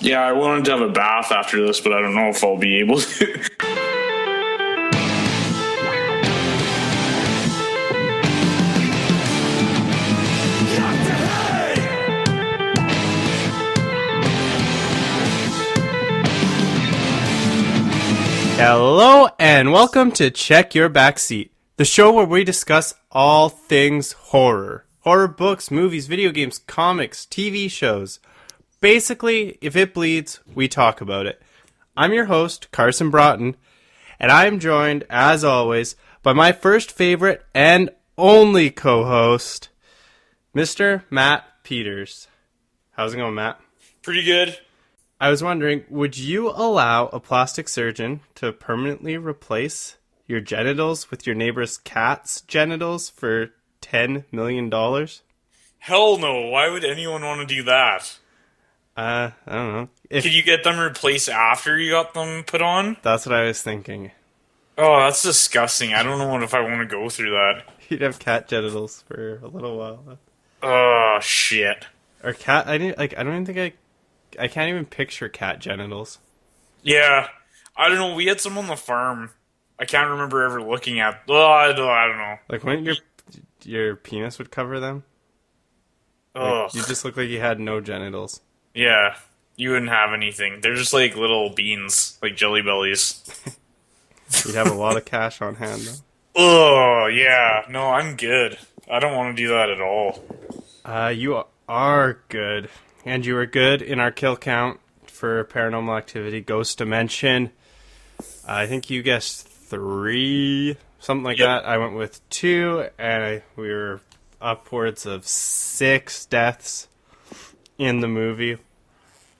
Yeah, I wanted to have a bath after this, but I don't know if I'll be able to. Hello and welcome to Check Your Backseat, the show where we discuss all things horror. Horror books, movies, video games, comics, TV shows. Basically, if it bleeds, we talk about it. I'm your host, Karson Broughton, and I'm joined, as always, by my first favorite and only co-host, Mr. Matt Peters. How's it going, Matt? Pretty good. I was wondering, would you allow a plastic surgeon to permanently replace your genitals with your neighbor's cat's genitals for $10 million? Hell no. Why would anyone want to do that? I don't know. Could you get them replaced after you got them put on? That's what I was thinking. Oh, that's disgusting. I don't know if I want to go through that. You'd have cat genitals for a little while. Oh, shit. Or cat, I don't even think I can't even picture cat genitals. Yeah. I don't know. We had some on the farm. I can't remember ever looking at. I don't know. Like, wouldn't your penis would cover them? Ugh. Like, you just look like you had no genitals. Yeah. You wouldn't have anything. They're just like little beans, like jelly bellies. You'd have a lot of cash on hand, though. Oh, yeah. No, I'm good. I don't want to do that at all. You are good. And you were good in our kill count for Paranormal Activity, Ghost Dimension. I think you guessed 3, something like that. I went with 2, and we were upwards of 6 deaths in the movie.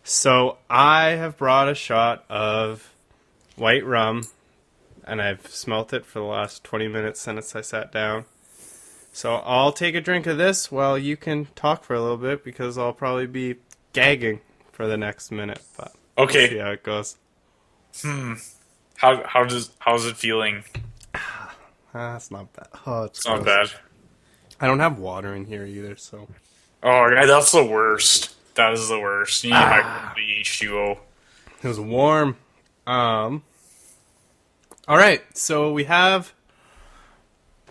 So I have brought a shot of white rum, and I've smelt it for the last 20 minutes since I sat down. So I'll take a drink of this while you can talk for a little bit, because I'll probably be gagging for the next minute. But okay. We'll see how it goes. How's it feeling? It's not bad. Oh, it's not bad. I don't have water in here either, so. Oh, yeah, that's the worst. That is the worst. You need the H2O. It was warm. All right, so we have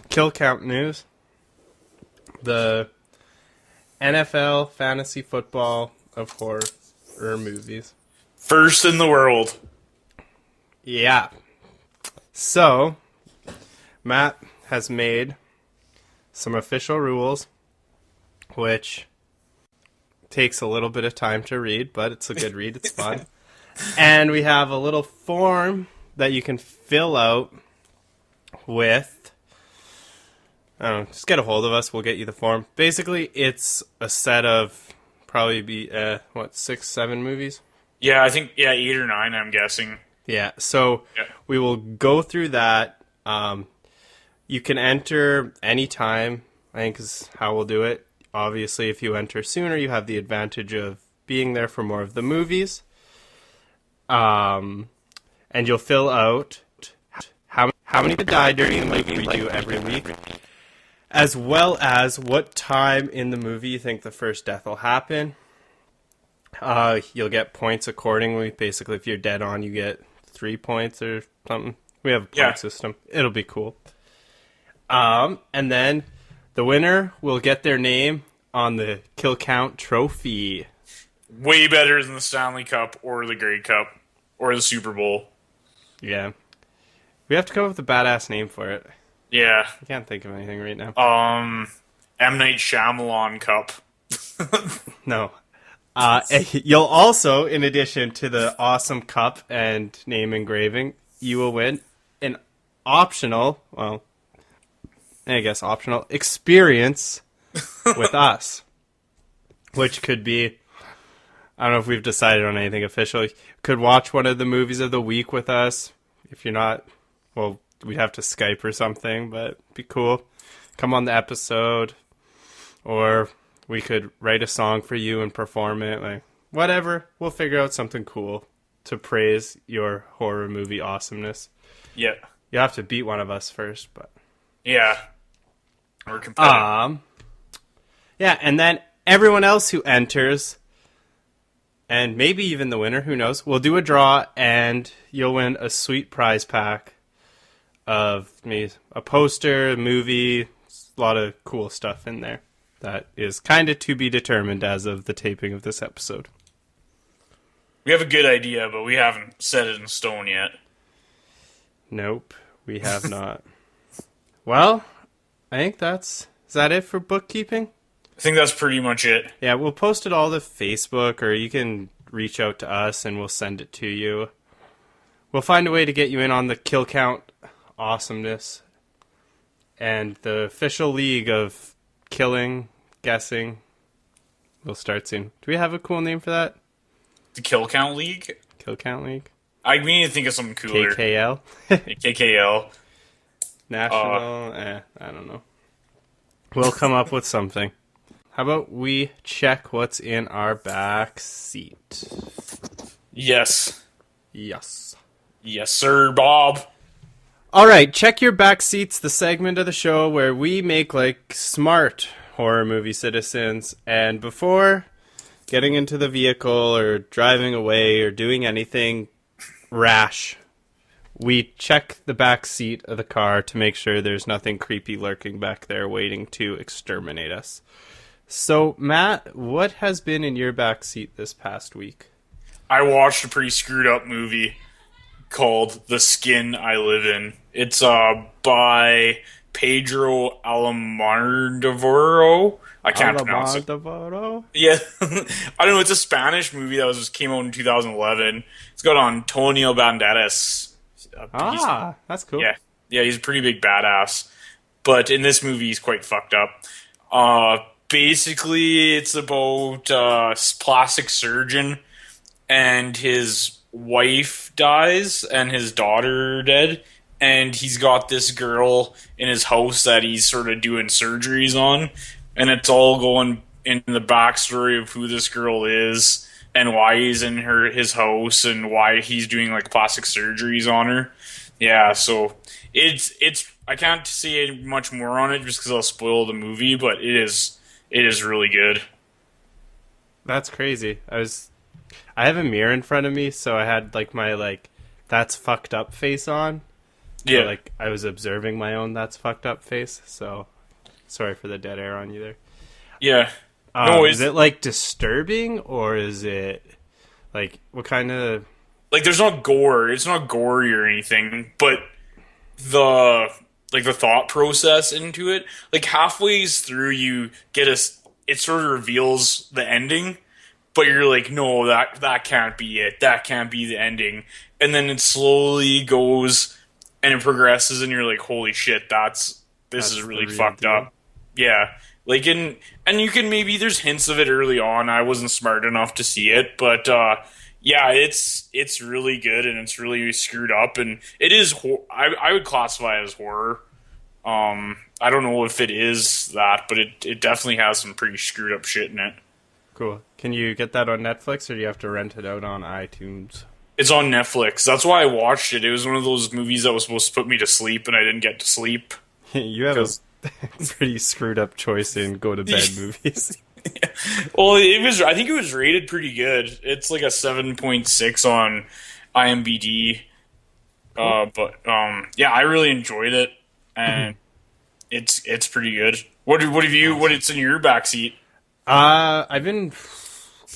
kill count news. The NFL fantasy football of horror movies. First in the world. Yeah. So, Matt has made some official rules, which takes a little bit of time to read, but it's a good read. It's fun. And we have a little form that you can fill out with. I don't know, just get a hold of us. We'll get you the form. Basically, it's a set of probably 6, 7 movies? Yeah, I think 8 or 9. I'm guessing. Yeah. So we will go through that. You can enter anytime. I think is how we'll do it. Obviously, if you enter sooner, you have the advantage of being there for more of the movies. And you'll fill out how many die during the movie we do every week, as well as what time in the movie you think the first death will happen. You'll get points accordingly. Basically, if you're dead on, you get 3 points or something. We have a point system. It'll be cool. And then the winner will get their name on the Kill Count trophy. Way better than the Stanley Cup or the Grey Cup or the Super Bowl. Yeah. We have to come up with a badass name for it. Yeah. I can't think of anything right now. M. Night Shyamalan Cup. No. You'll also, in addition to the awesome cup and name engraving, you will win an optional experience with us. Which could be, I don't know if we've decided on anything official. You could watch one of the movies of the week with us. If you're not, well, we'd have to Skype or something, but it'd be cool. Come on the episode, or we could write a song for you and perform it. Like, whatever. We'll figure out something cool to praise your horror movie awesomeness. Yeah. You have to beat one of us first, but yeah. We're competitive. Yeah, and then everyone else who enters and maybe even the winner, who knows. We'll do a draw, and you'll win a sweet prize pack of me, a poster, a movie, a lot of cool stuff in there. That is kind of to be determined as of the taping of this episode. We have a good idea, but we haven't set it in stone yet. Nope, we have not. Well, I think is that it for bookkeeping? I think that's pretty much it. Yeah, we'll post it all to Facebook, or you can reach out to us and we'll send it to you. We'll find a way to get you in on the kill count awesomeness and the official league of killing, guessing. We'll start soon. Do we have a cool name for that? The Kill Count League? Kill count league? I need to think of something cooler. KKL? KKL. National? I don't know. We'll come up with something. How about we check what's in our back seat? Yes. Yes. Yes, sir, Bob. All right, Check Your Backseat's the segment of the show where we make, like, smart horror movie citizens, and before getting into the vehicle or driving away or doing anything rash, we check the back seat of the car to make sure there's nothing creepy lurking back there waiting to exterminate us. So, Matt, what has been in your back seat this past week? I watched a pretty screwed up movie called The Skin I Live In. It's by Pedro Almodovar. I can't pronounce it. Yeah, I don't know. It's a Spanish movie that came out in 2011. It's got Antonio Banderas. That's cool. Yeah, he's a pretty big badass. But in this movie, he's quite fucked up. Basically, it's about a plastic surgeon, and his wife dies, and his daughter dead, and he's got this girl in his house that he's sort of doing surgeries on, and it's all going into the backstory of who this girl is, and why he's in his house, and why he's doing like plastic surgeries on her. Yeah, so it's I can't say much more on it just because I'll spoil the movie, but it is really good. That's crazy. I have a mirror in front of me, so I had like my that's fucked up face on. Yeah, so, I was observing my own that's fucked up face. So sorry for the dead air on you there. Yeah. No, is it disturbing, or is it what kind of there's not gore? It's not gory or anything, but the thought process into it, halfway through you get it sort of reveals the ending, but you're like, no, that can't be it. That can't be the ending. And then it slowly goes and it progresses, and you're like, holy shit, this is really fucked up. Yeah. And you can there's hints of it early on. I wasn't smart enough to see it, but yeah, it's really good, and it's really screwed up, and it is. I would classify it as horror. I don't know if it is that, but it definitely has some pretty screwed up shit in it. Cool. Can you get that on Netflix, or do you have to rent it out on iTunes? It's on Netflix. That's why I watched it. It was one of those movies that was supposed to put me to sleep, and I didn't get to sleep. You have a pretty screwed up choice in go to bed movies. Yeah. Well, I think it was rated pretty good. It's like a 7.6 on IMDb. Cool. Yeah, I really enjoyed it, and it's pretty good. What's in your backseat? I've been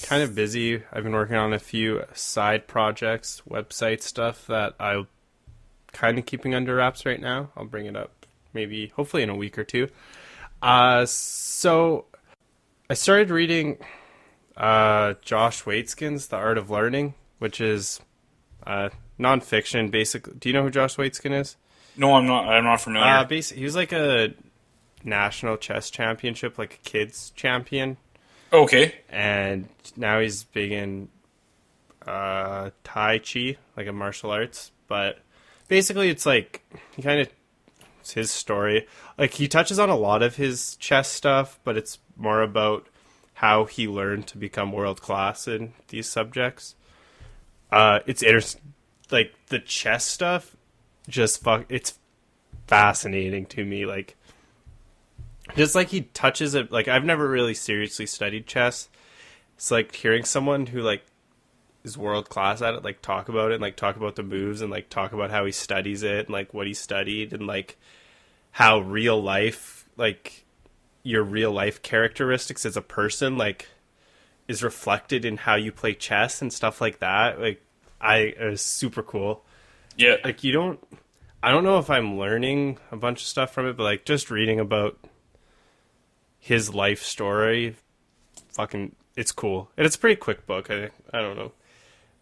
kind of busy. I've been working on a few side projects, website stuff that I'm kind of keeping under wraps right now. I'll bring it up hopefully in a week or two. So I started reading Josh Waitzkin's The Art of Learning, which is nonfiction, basically. Do you know who Josh Waitzkin is? No, I'm not familiar. He was like a national chess championship, like a kids champion. Okay. And now he's big in Tai Chi, like a martial arts. But basically it's it's his story. He touches on a lot of his chess stuff, but it's more about how he learned to become world class in these subjects. It's the chess stuff, it's fascinating to me. He touches it. I've never really seriously studied chess. It's like hearing someone who is world class at it, like talk about it and like talk about the moves and like talk about how he studies it and like what he studied and like how real life, like your real life characteristics as a person, like is reflected in how you play chess and stuff like that. Like it was super cool. Yeah. Like I don't know if I'm learning a bunch of stuff from it, but like just reading about his life story, it's cool. And it's a pretty quick book. I don't know.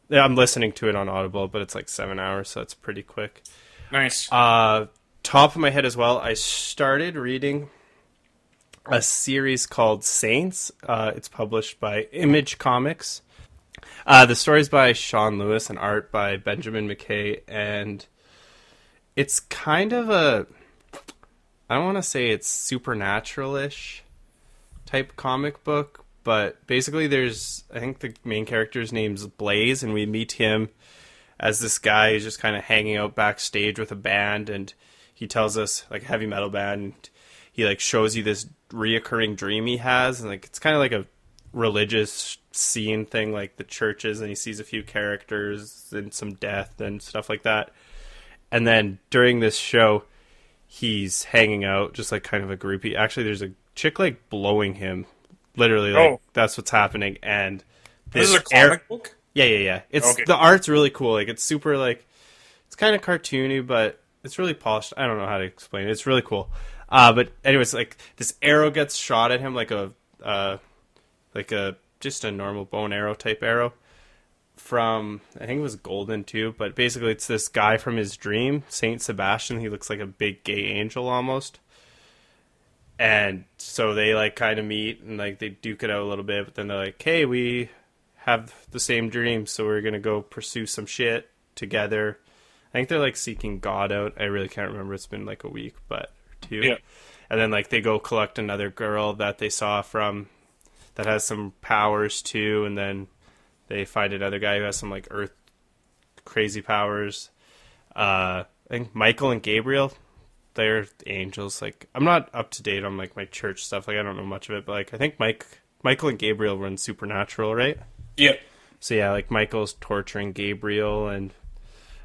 Yeah, I'm listening to it on Audible, but it's like 7 hours, so it's pretty quick. Nice. Top of my head as well, I started reading a series called Saints. It's published by Image Comics. The story's by Sean Lewis and art by Benjamin McKay, and it's kind of I don't want to say it's supernatural-ish type comic book, but basically I think the main character's name's Blaze, and we meet him as this guy who's just kind of hanging out backstage with a band, and he tells us, like, a heavy metal band, and he like shows you this reoccurring dream he has, and like it's kind of like a religious scene thing, like the churches, and he sees a few characters and some death and stuff like that. And then during this show, he's hanging out just like kind of a groupie. Actually, there's a chick like blowing him, literally, like that's what's happening. And this is a comic book. Yeah. It's the art's really cool. Like it's super like it's kind of cartoony, but it's really polished. I don't know how to explain it. It's really cool. But anyways, like this arrow gets shot at him like a just a normal bow and arrow type arrow from, I think it was golden too, but basically it's this guy from his dream, Saint Sebastian. He looks like a big gay angel almost. And so they like kind of meet and like they duke it out a little bit, but then they're like, hey, we have the same dream, so we're going to go pursue some shit together. I think they're like seeking God out. I really can't remember. It's been like a week, but two. Yeah. And then like they go collect another girl that they saw from that has some powers too, and then they find another guy who has some like earth crazy powers. I think Michael and Gabriel, they're angels. Like I'm not up to date on like my church stuff. Like I don't know much of it, but like I think Michael and Gabriel run Supernatural, right? Yeah. So yeah, like Michael's torturing Gabriel, and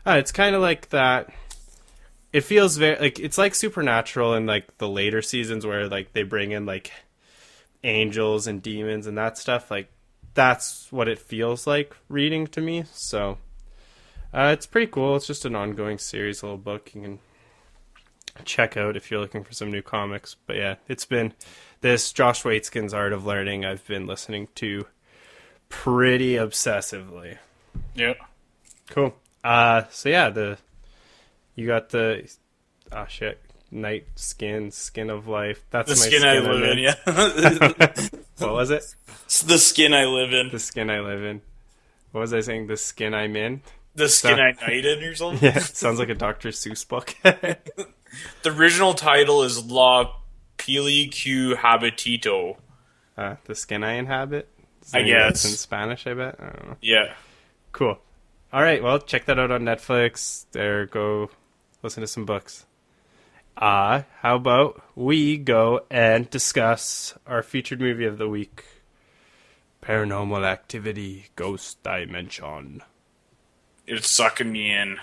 it's kind of like that. It feels very like it's like Supernatural in like the later seasons where like they bring in like angels and demons and that stuff. Like that's what it feels like reading to me. So it's pretty cool. It's just an ongoing series, a little book you can check out if you're looking for some new comics. But yeah, it's been this Josh Waitzkin's Art of Learning I've been listening to pretty obsessively. Yeah. Cool. So yeah, you got the Night Skin of Life. That's the my skin I live in. Yeah. What was it? It's the skin I live in. The skin I live in. What was I saying? The skin I'm in. The skin I night in or something. Yeah, sounds like a Dr. Seuss book. The original title is La Pili que Habitito. The skin I inhabit. I guess it's in Spanish. I bet. I don't know. Yeah. Cool. All right. Well, check that out on Netflix. There, go listen to some books. How about we go and discuss our featured movie of the week, Paranormal Activity, Ghost Dimension. It's sucking me in.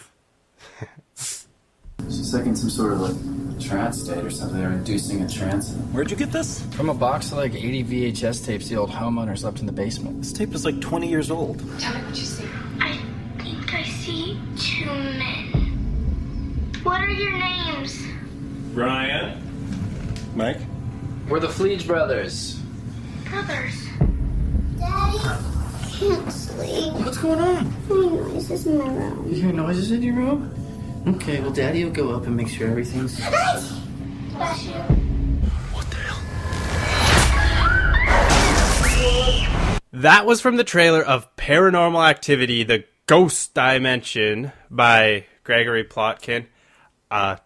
She's like in some sort of like trance state or something. They're inducing a trance. Where'd you get this? From a box of like 80 VHS tapes the old homeowners left in the basement. This tape is like 20 years old. Tell me what you see. I think I see two men. What are your names? Brian. Mike? We're the Fleege brothers. Brothers. Daddy, I can't sleep. What's going on? Hearing noises in my room. You hear noises in your room? Okay, well, Daddy will go up and make sure everything's... Bless you. What the hell? That was from the trailer of Paranormal Activity, The Ghost Dimension by Gregory Plotkin,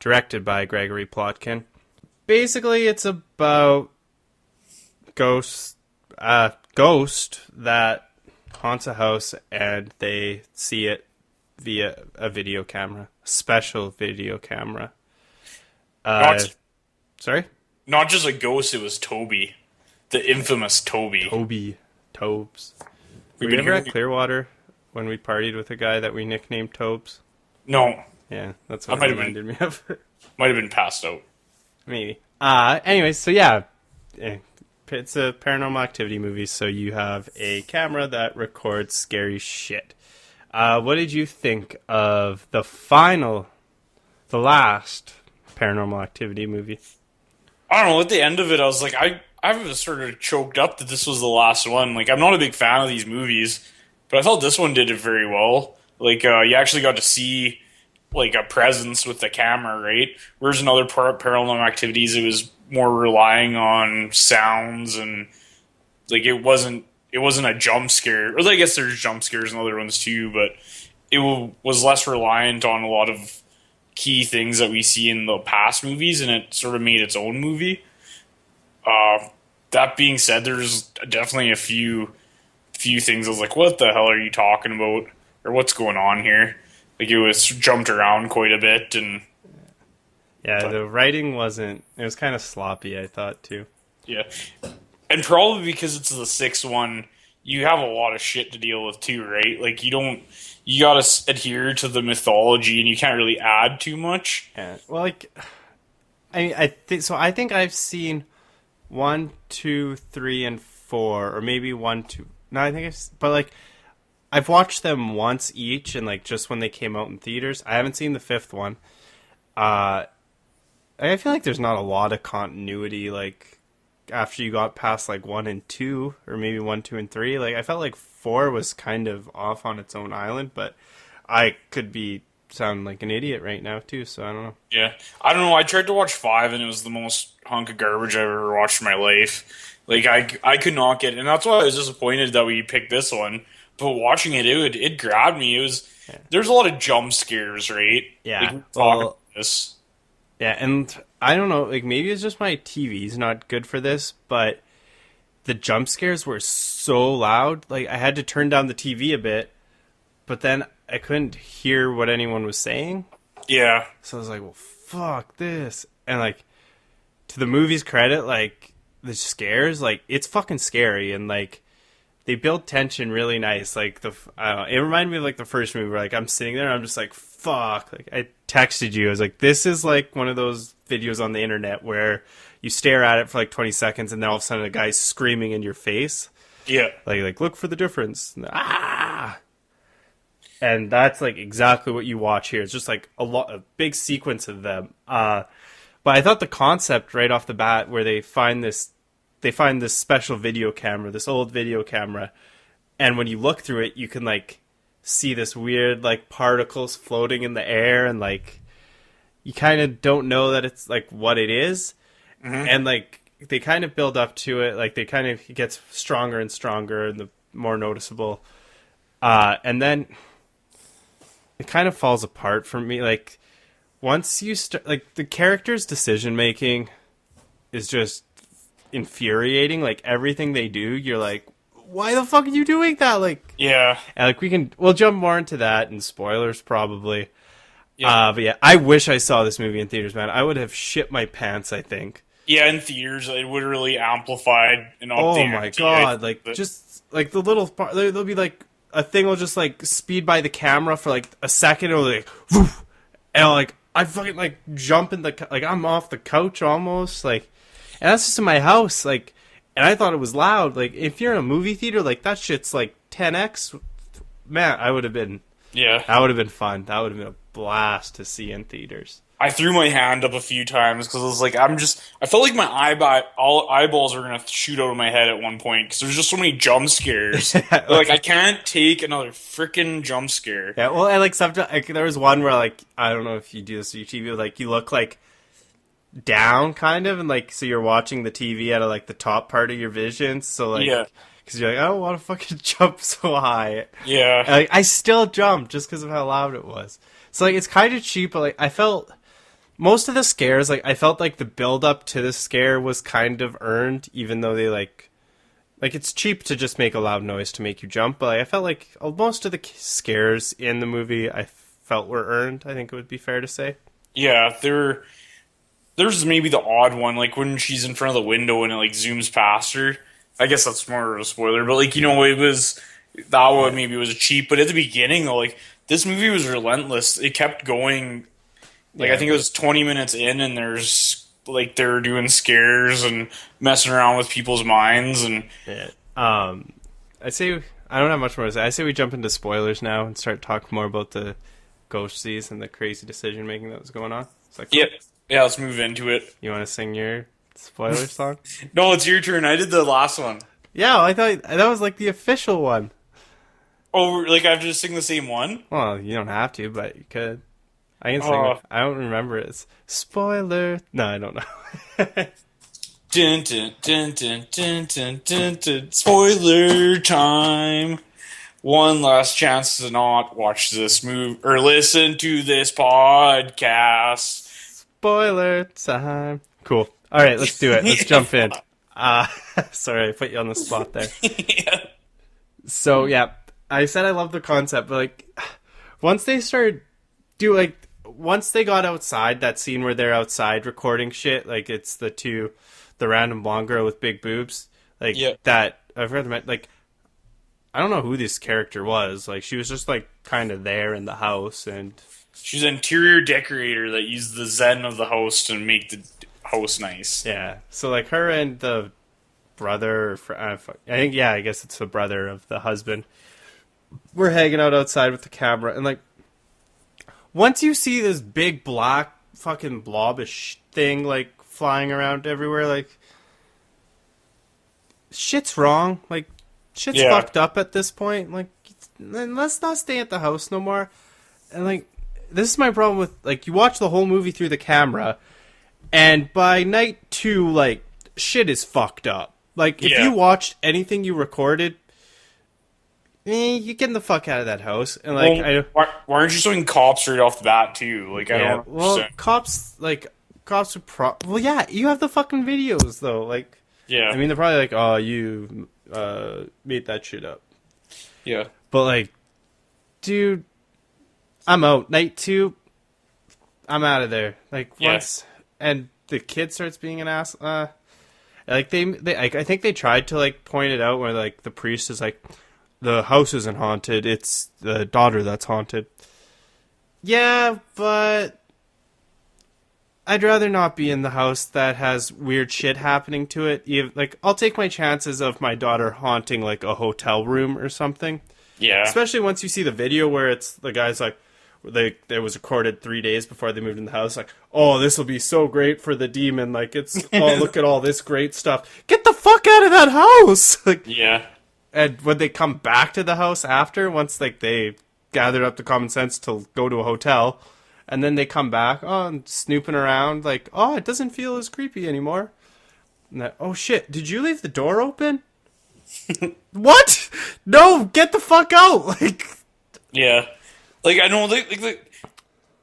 directed by Gregory Plotkin. Basically, it's about ghost that haunts a house, and they see it via a video camera, special video camera. Sorry? Not just a ghost, it was Toby. The infamous Toby. Tobes. Were We've you been ever at hearing- Clearwater when we partied with a guy that we nicknamed Topes? No, Yeah, that's I what might it have been. reminded me of. Might have been passed out. Maybe. Anyways, so yeah, it's a paranormal activity movie, so you have a camera that records scary shit. What did you think of the last paranormal activity movie? I don't know. At the end of it, I was like, I was sort of choked up that this was the last one. Like, I'm not a big fan of these movies, but I thought this one did it very well. Like, you actually got to see like a presence with the camera, right? Whereas in other paranormal activities, it was more relying on sounds and like it wasn't a jump scare. Or I guess there's jump scares in other ones too, but it was less reliant on a lot of key things that we see in the past movies, and it sort of made its own movie. That being said, there's definitely a few things I was like, what the hell are you talking about? Or what's going on here? Like, it was jumped around quite a bit, and Yeah, the writing wasn't... It was kind of sloppy, I thought, too. yeah. And probably because it's the sixth one, you have a lot of shit to deal with too, right? Like, you gotta adhere to the mythology, and you can't really add too much. Yeah, well, like... I think I've seen 1, 2, 3, and 4, or maybe 1, 2... No, I think but, like... I've watched them once each, and like just when they came out in theaters. I haven't seen the fifth one. I feel like there's not a lot of continuity, like after you got past like 1 and 2, or maybe 1, 2, and 3. Like I felt like 4 was kind of off on its own island, but I could be sounding like an idiot right now too. So I don't know. Yeah, I don't know. I tried to watch 5, and it was the most hunk of garbage I've ever watched in my life. Like I could not get, and that's why I was disappointed that we picked this one. But watching it grabbed me. There's a lot of jump scares, right? Yeah. Like, this. Yeah, and I don't know, like maybe it's just my TV's not good for this, but the jump scares were so loud. Like I had to turn down the TV a bit, but then I couldn't hear what anyone was saying. Yeah. So I was like, well, fuck this. And like, to the movie's credit, like the scares, like it's fucking scary, and like they build tension really nice. Like I don't know, it reminded me of like the first movie where like I'm sitting there and I'm just like, fuck. Like I texted you, I was like, this is like one of those videos on the internet where you stare at it for like 20 seconds and then all of a sudden a guy's screaming in your face. Yeah. Like look for the difference. And that's like exactly what you watch here. It's just like a big sequence of them. But I thought the concept right off the bat where they find this special video camera, this old video camera, and when you look through it, you can like see this weird like particles floating in the air, and like you kind of don't know that it's like what it is. Mm-hmm. And like they kind of build up to it, like it gets stronger and stronger and the more noticeable, and then it kind of falls apart for me. Like once you start, like the character's decision making is just infuriating. Like everything they do, you're like, why the fuck are you doing that? Like, yeah, and like we'll jump more into that and spoilers probably. Yeah. But yeah, I wish I saw this movie in theaters, man. I would have shit my pants, I think. Yeah, in theaters, it would really amplified and oh my god, like just like the little part, there'll be like a thing will just like speed by the camera for like a second, or like woof, and like I fucking like jump in the like I'm off the couch almost, like. And that's just in my house, like, and I thought it was loud. Like, if you're in a movie theater, like, that shit's, like, 10x. Man, that would have been fun. That would have been a blast to see in theaters. I threw my hand up a few times because I was like, I felt like my eyeballs were going to shoot out of my head at one point because there's just so many jump scares. Like, I can't take another freaking jump scare. Yeah, well, and, like, sometimes, like, there was one where, like, I don't know if you do this on your TV, like, you look, like, down kind of, and like so you're watching the TV out of like the top part of your vision, so like because you're like, I don't want to fucking jump so high. Yeah, and, like I still jumped just because of how loud it was. So like it's kind of cheap, but like I felt most of the scares, like I felt like the build up to the scare was kind of earned, even though they like it's cheap to just make a loud noise to make you jump, but like, I felt like most of the scares in the movie I felt were earned. I think it would be fair to say. Yeah, there's maybe the odd one, like when she's in front of the window and it like zooms past her. I guess that's more of a spoiler, but like, you know, it was that one maybe was cheap. But at the beginning, though, like this movie was relentless. It kept going. Like I think it was 20 minutes in, and there's like they're doing scares and messing around with people's minds, and Yeah. I say I don't have much more to say. I say we jump into spoilers now and start talking more about the ghosties and the crazy decision making that was going on. Is that cool? yeah. Let's move into it. You want to sing your spoiler song? No, it's your turn. I did the last one. Yeah, I thought that was like the official one. Oh, like I have to just sing the same one? Well, you don't have to, but you could. I can sing it. I don't remember it. It's spoiler. No, I don't know. Dun, dun, dun, dun, dun, dun, dun, dun. Spoiler time. One last chance to not watch this movie or listen to this podcast. Spoiler time. Cool. All right, let's do it. Let's jump in. Sorry, I put you on the spot there. Yeah. So, yeah, I said I love the concept, but, like, once they got outside, that scene where they're outside recording shit, like, it's the random blonde girl with big boobs, like, that, I've heard them, like, I don't know who this character was, like, she was just, like, kind of there in the house, and... She's an interior decorator that used the zen of the house to make the house nice. Yeah, so, like, her and the brother, I guess it's the brother of the husband, we're hanging out outside with the camera, and, like, once you see this big black fucking blobish thing, like, flying around everywhere, like, shit's wrong. Like, shit's fucked up at this point. Like, let's not stay at the house no more. And, like, this is my problem with, like, you watch the whole movie through the camera, and by night 2, like, shit is fucked up. Like, if you watched anything you recorded, you're getting the fuck out of that house. And, like, why aren't you showing cops right off the bat, too? Like, I don't understand. Well, cops would well, yeah, you have the fucking videos, though. Like, yeah. I mean, they're probably like, oh, you made that shit up. Yeah. But, like, dude, I'm out. Night 2, I'm out of there. Like, once, and the kid starts being an ass, like, I think they tried to, like, point it out where, like, the priest is like, the house isn't haunted, it's the daughter that's haunted. Yeah, but I'd rather not be in the house that has weird shit happening to it. Like, I'll take my chances of my daughter haunting, like, a hotel room or something. Yeah. Especially once you see the video where it's the guy's like, it was recorded 3 days before they moved in the house. Like, oh, this will be so great for the demon. Like, it's, oh, look at all this great stuff. Get the fuck out of that house! Like, yeah. And when they come back to the house after, once, like, they gathered up the common sense to go to a hotel, and then they come back, and snooping around, like, oh, it doesn't feel as creepy anymore. And that, oh shit, did you leave the door open? What? No, get the fuck out! Like, yeah. Like, I know, like,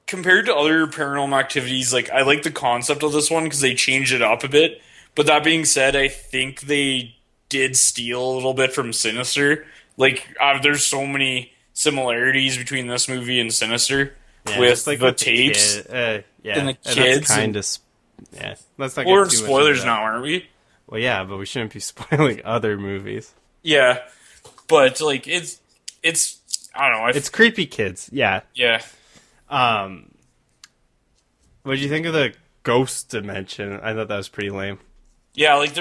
compared to other Paranormal Activities, like, I like the concept of this one because they changed it up a bit. But that being said, I think they did steal a little bit from Sinister. Like, there's so many similarities between this movie and Sinister with like the tapes and the kids. Kind of, yeah. Let's not. We're get too spoilers much now, aren't we? Well, yeah, but we shouldn't be spoiling other movies. Yeah, but like it's I don't know. It's creepy kids. Yeah. Yeah. What did you think of the ghost dimension? I thought that was pretty lame. Yeah, like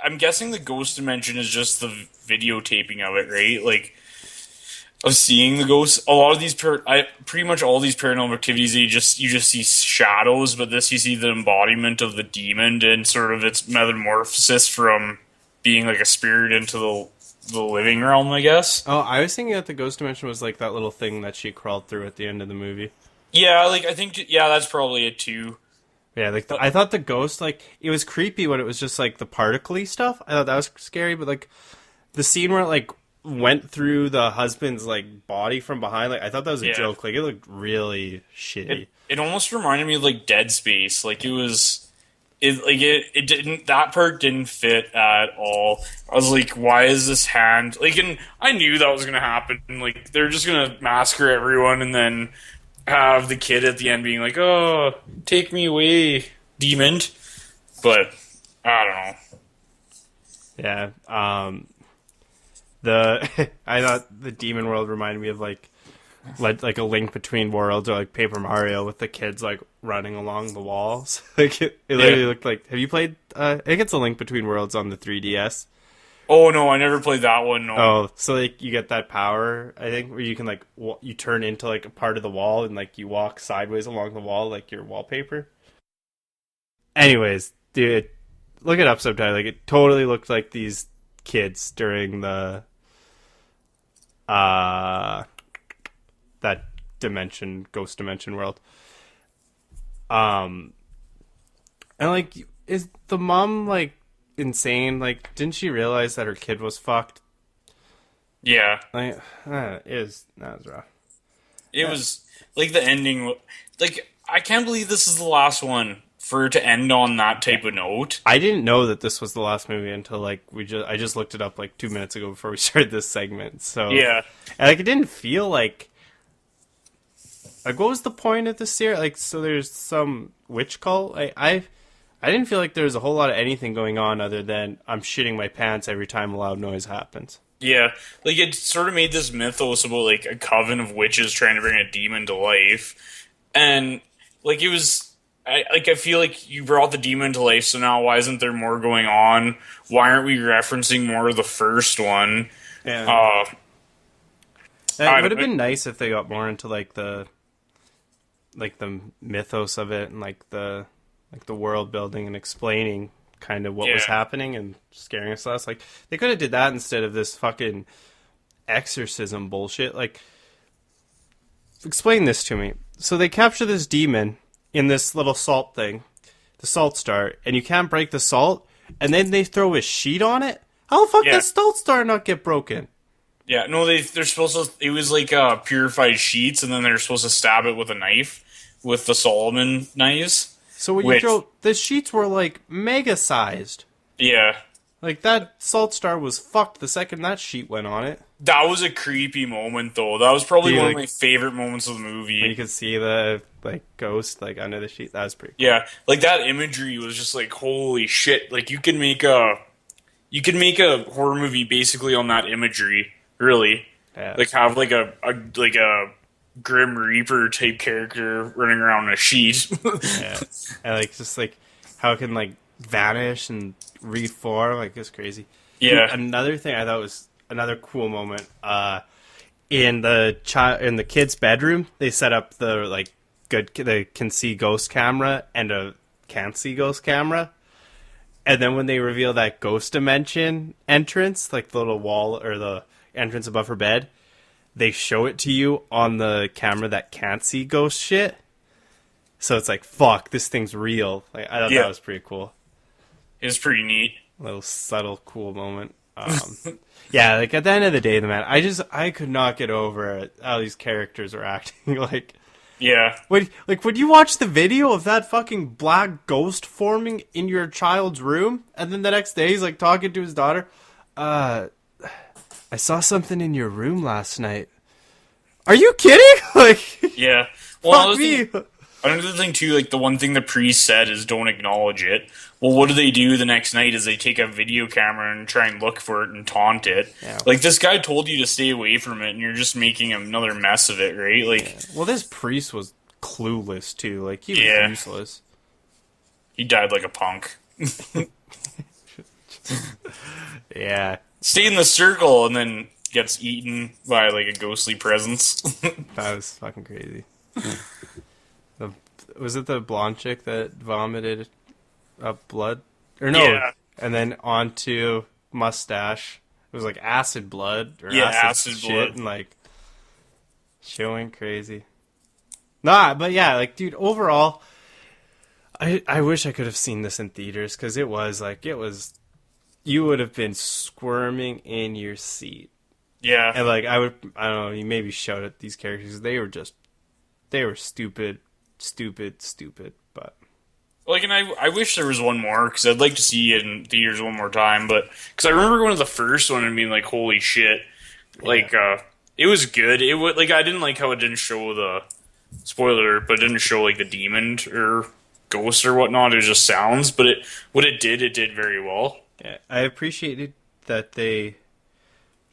I'm guessing the ghost dimension is just the videotaping of it, right? Like, of seeing the ghosts. A lot of these, pretty much all these Paranormal Activities, you just see shadows, but this you see the embodiment of the demon and sort of its metamorphosis from being like a spirit into the living realm, I guess. Oh, I was thinking that the ghost dimension was like that little thing that she crawled through at the end of the movie. Yeah, like I think that's probably it too. Yeah, like I thought the ghost, like, it was creepy when it was just like the particle-y stuff. I thought that was scary, but like the scene where it like went through the husband's like body from behind, like I thought that was a joke. Like, it looked really shitty. It almost reminded me of like Dead Space. Like it didn't, that part didn't fit at all. I was like, why is this hand like, and I knew that was gonna happen. Like, they're just gonna massacre everyone and then have the kid at the end being like, oh, take me away, demon. But I don't know. Yeah. I thought the demon world reminded me of like a Link Between Worlds or like Paper Mario with the kids like running along the walls. Like it literally looked like. Have you played? I think it's a Link Between Worlds on the 3DS. Oh no, I never played that one. No. Oh, so like you get that power, I think, where you can like you turn into like a part of the wall and like you walk sideways along the wall like your wallpaper. Anyways, dude, look it up sometime. Like it totally looked like these kids during the that ghost dimension world. And like, is the mom like insane? Like, didn't she realize that her kid was fucked? Yeah. Like, that was rough. It was like the ending. Like, I can't believe this is the last one for it to end on that type of note. I didn't know that this was the last movie until like I just looked it up like 2 minutes ago before we started this segment. So yeah, and like it didn't feel like what was the point of this series? Like, so there's some witch cult. I didn't feel like there was a whole lot of anything going on other than I'm shitting my pants every time a loud noise happens. Yeah, like it sort of made this mythos about like a coven of witches trying to bring a demon to life, and like it was. I feel like you brought the demon to life, so now why isn't there more going on? Why aren't we referencing more of the first one? Yeah. It would have been nice if they got more into like the mythos of it and like the world building and explaining kind of what was happening and scaring us less. Like they could have did that instead of this fucking exorcism bullshit. Like, explain this to me. So they capture this demon in this little salt thing, the salt star, and you can't break the salt, and then they throw a sheet on it? How the fuck does salt star not get broken? Yeah, no, they're supposed to, it was like purified sheets, and then they're supposed to stab it with a knife, with the Solomon knives. So when you throw, the sheets were like mega sized. Yeah. Like that salt star was fucked the second that sheet went on it. That was a creepy moment, though. That was probably one of my favorite moments of the movie. When you could see the like ghost like under the sheet. That was pretty cool. Yeah, like that imagery was just like holy shit. Like you could make a horror movie basically on that imagery. Really, like have like a Grim Reaper type character running around in a sheet. Yeah, and like just like how it can like vanish and reform. Like it's crazy. Yeah. Dude, another thing I thought was another cool moment. In the kid's bedroom, they set up the like they can see ghost camera and a can't see ghost camera. And then when they reveal that ghost dimension entrance, like the little wall or the entrance above her bed, they show it to you on the camera that can't see ghost shit. So it's like, fuck, this thing's real. Like I thought that was pretty cool. It was pretty neat. A little subtle, cool moment. Yeah, like at the end of the day, I could not get over how these characters are acting. Like, yeah, when you watch the video of that fucking black ghost forming in your child's room, and then the next day he's like talking to his daughter, I saw something in your room last night. Are you kidding? Like, yeah. Well, fuck me. Another thing too, like the one thing the priest said is don't acknowledge it. Well, what do they do the next night is they take a video camera and try and look for it and taunt it. Yeah. Like, this guy told you to stay away from it, and you're just making another mess of it, right? Like, well, this priest was clueless, too. Like, he was useless. He died like a punk. Yeah. Stay in the circle and then gets eaten by, like, a ghostly presence. That was fucking crazy. Was it the blonde chick that vomited up blood? Or no, and then onto mustache. It was like acid blood or acid shit blood. And like shit went crazy. Nah, but yeah, like dude, overall, I wish I could have seen this in theaters because it was you would have been squirming in your seat. Yeah, and like I don't know, you maybe shout at these characters. They were stupid, but. Like, and I wish there was one more, because I'd like to see it in theaters one more time, but, because I remember going to the first one and being like, holy shit, like, it was good. It would, like, I didn't like how it didn't show the, spoiler, but it didn't show, like, the demon or ghost or whatnot, it was just sounds, but what it did very well. Yeah, I appreciated that they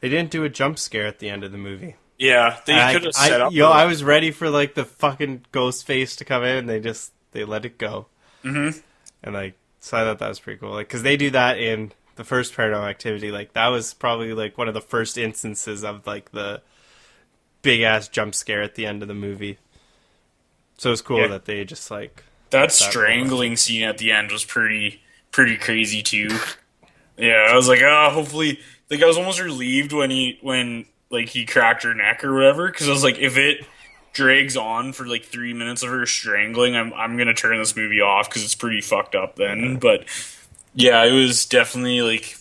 They didn't do a jump scare at the end of the movie. Yeah, they could have set up. I was ready for like the fucking ghost face to come in, and they let it go. Mm-hmm. And like, so I thought that was pretty cool. Like, because they do that in the first Paranormal Activity. Like, that was probably like one of the first instances of like the big ass jump scare at the end of the movie. So it's cool that they just like that strangling scene at the end was pretty crazy too. Yeah, I was like, hopefully, like I was almost relieved when he cracked her neck or whatever, because I was like, if it drags on for like 3 minutes of her strangling, I'm gonna turn this movie off because it's pretty fucked up then. But yeah, it was definitely like,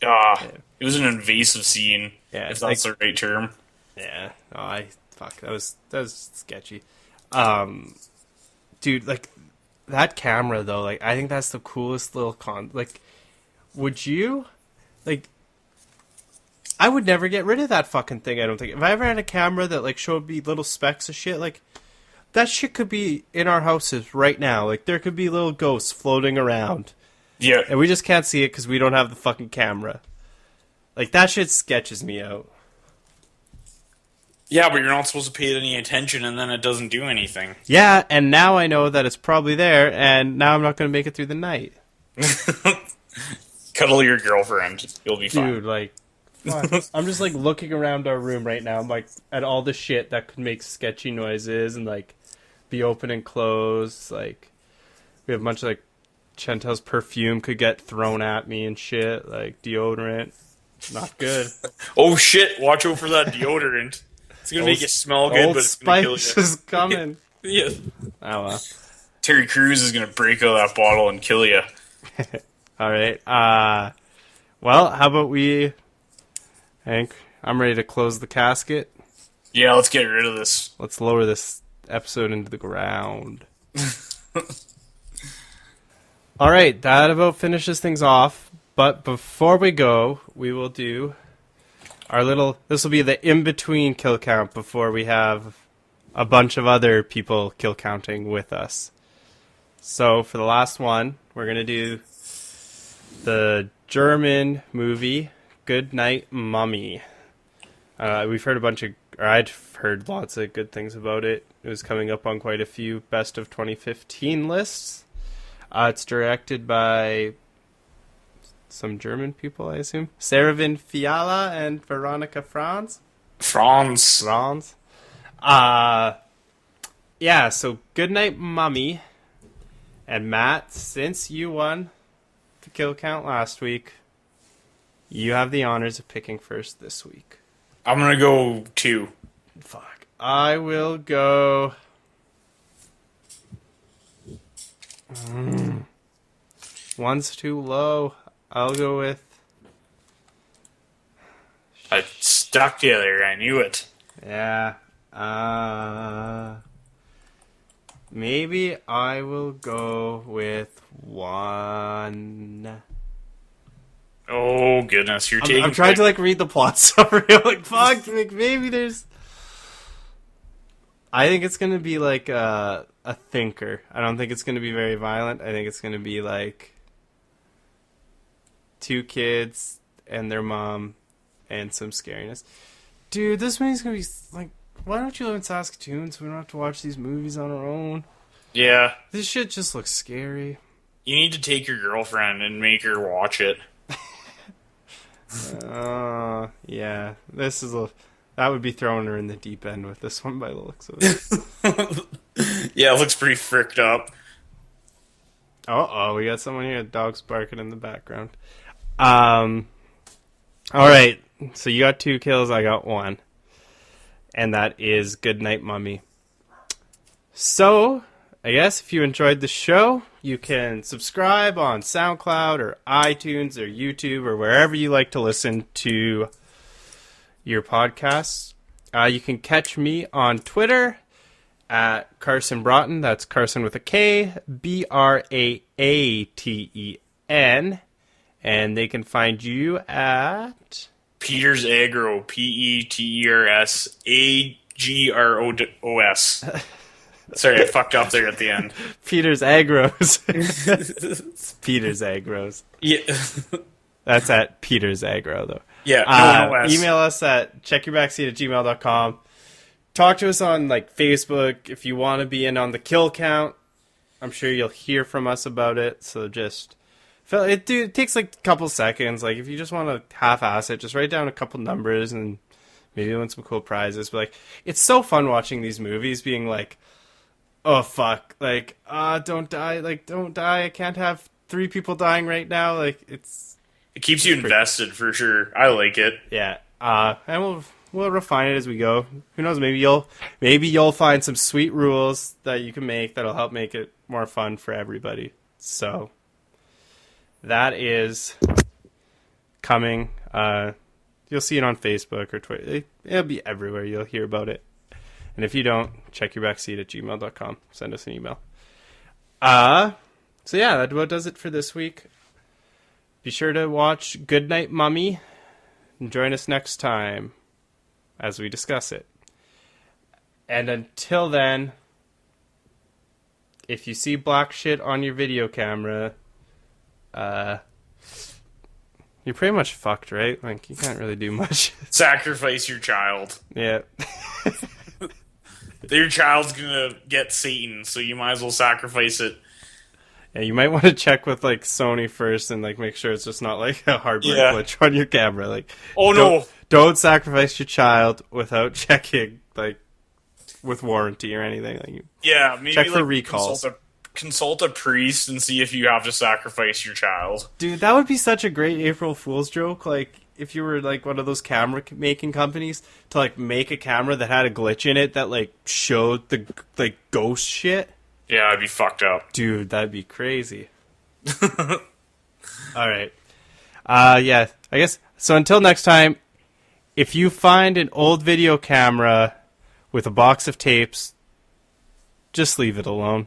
it was an invasive scene, if that's the right term. Yeah, that was sketchy. Dude, like that camera though, like I think that's the coolest little like, would you like? I would never get rid of that fucking thing, I don't think. If I ever had a camera that, like, showed me little specks of shit, like, that shit could be in our houses right now. Like, there could be little ghosts floating around. Yeah. And we just can't see it because we don't have the fucking camera. Like, that shit sketches me out. Yeah, but you're not supposed to pay it any attention, and then it doesn't do anything. Yeah, and now I know that it's probably there, and now I'm not going to make it through the night. Cuddle your girlfriend. You'll be fine. Dude, like... I'm just like looking around our room right now. I'm like at all the shit that could make sketchy noises and like be open and closed. Like we have a bunch of like Chantel's perfume could get thrown at me and shit. Like deodorant, not good. Oh shit! Watch out for that deodorant. It's gonna make you smell good, but it's gonna kill you. Spice is coming. Yeah. Oh well. Terry Crews is gonna break out that bottle and kill you. All right. Well, how about we? Hank, I'm ready to close the casket. Yeah, let's get rid of this. Let's lower this episode into the ground. All right, that about finishes things off. But before we go, we will do our little... This will be the in-between kill count before we have a bunch of other people kill counting with us. So for the last one, we're going to do the German movie... Good Night, Mummy. We've heard I'd heard lots of good things about it. It was coming up on quite a few best of 2015 lists. It's directed by some German people, I assume. Sarevin Fiala and Veronica Franz. Franz. Yeah, so Good Night, Mummy. And Matt, since you won the kill count last week, you have the honors of picking first this week. I'm gonna go 2. Fuck. I will go... One's too low. I'll go with... I stuck you there. I knew it. Yeah. Maybe I will go with 1... Oh goodness, you're taking... I'm trying to like read the plot summary. I'm like, fuck, like, maybe there's... I think it's going to be like a thinker. I don't think it's going to be very violent. I think it's going to be like 2 kids and their mom and some scariness. Dude, this movie's going to be like, why don't you live in Saskatoon so we don't have to watch these movies on our own? Yeah. This shit just looks scary. You need to take your girlfriend and make her watch it. Yeah. That would be throwing her in the deep end with this one by the looks of it. Yeah, it looks pretty fricked up. We got someone here. Dog's barking in the background. All right. So you got 2 kills. I got 1. And that is Good Night, Mummy. So, I guess if you enjoyed the show, you can subscribe on SoundCloud or iTunes or YouTube or wherever you like to listen to your podcasts. You can catch me on Twitter at Karson Broughton. That's Karson with a K, Braten. And they can find you at... Peter's Agro, PetersAgros. Sorry, I fucked up there at the end. Peter's Agros. It's Peter's Agros. Yeah. That's at Peter's Agro, though. Yeah, no less. Email us at checkyourbackseat@gmail.com. Talk to us on like Facebook if you want to be in on the kill count. I'm sure you'll hear from us about it. So just it takes like a couple seconds. Like if you just want to half-ass it, just write down a couple numbers and maybe win some cool prizes. But like it's so fun watching these movies, being like, oh fuck, like don't die, like don't die. I can't have 3 people dying right now. Like it keeps you invested for sure. I like it. Yeah. And we'll refine it as we go. Who knows? Maybe you'll find some sweet rules that you can make that'll help make it more fun for everybody. So that is coming. You'll see it on Facebook or Twitter. It'll be everywhere. You'll hear about it. And if you don't, checkyourbackseat@gmail.com. Send us an email. So yeah, that about does it for this week. Be sure to watch Goodnight Mummy and join us next time as we discuss it. And until then, if you see black shit on your video camera, you're pretty much fucked, right? Like, you can't really do much. Sacrifice your child. Yeah. Your child's gonna get Satan, so you might as well sacrifice it. Yeah, you might want to check with like Sony first and like make sure it's just not like a hardware glitch on your camera. Like, no! Don't sacrifice your child without checking like with warranty or anything. Like, maybe check for recalls. Consult a priest and see if you have to sacrifice your child. Dude, that would be such a great April Fool's joke. Like, if you were like one of those camera making companies to like make a camera that had a glitch in it that like showed the like ghost shit. Yeah, I'd be fucked up. Dude, that'd be crazy. All right. Yeah, I guess. So until next time, if you find an old video camera with a box of tapes, just leave it alone.